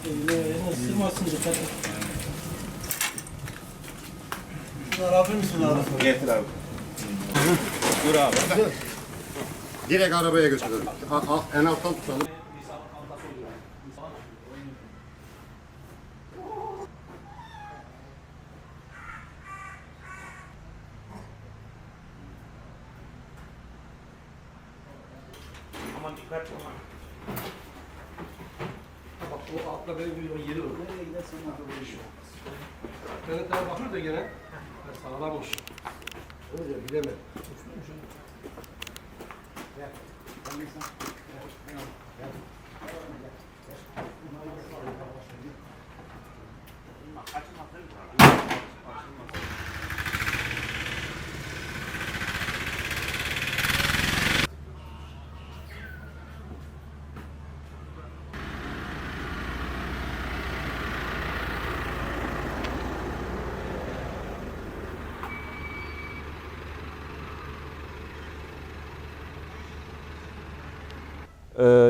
Isırmasın dikkat et. Bunlar alır mısın abi? Getir abi. Dur abi. Direkt arabaya götürelim. En alttan tutalım. Aman dikkat aman. Bak o altta benim gibi yeri var. Nereye gidersen orada bir iş yok. İnternete bakır da gene sağlammış. Öyle bilemem.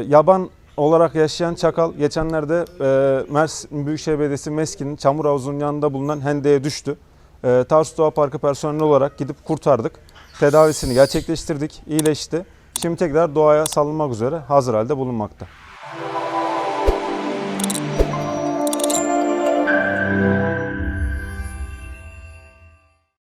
Yaban olarak yaşayan çakal geçenlerde Mersin Büyükşehir Belediyesi Meskin'in çamur havuzunun yanında bulunan hendeye düştü. Tarsus Doğa Parkı personeli olarak gidip kurtardık. Tedavisini gerçekleştirdik, iyileşti. Şimdi tekrar doğaya salınmak üzere hazır halde bulunmakta.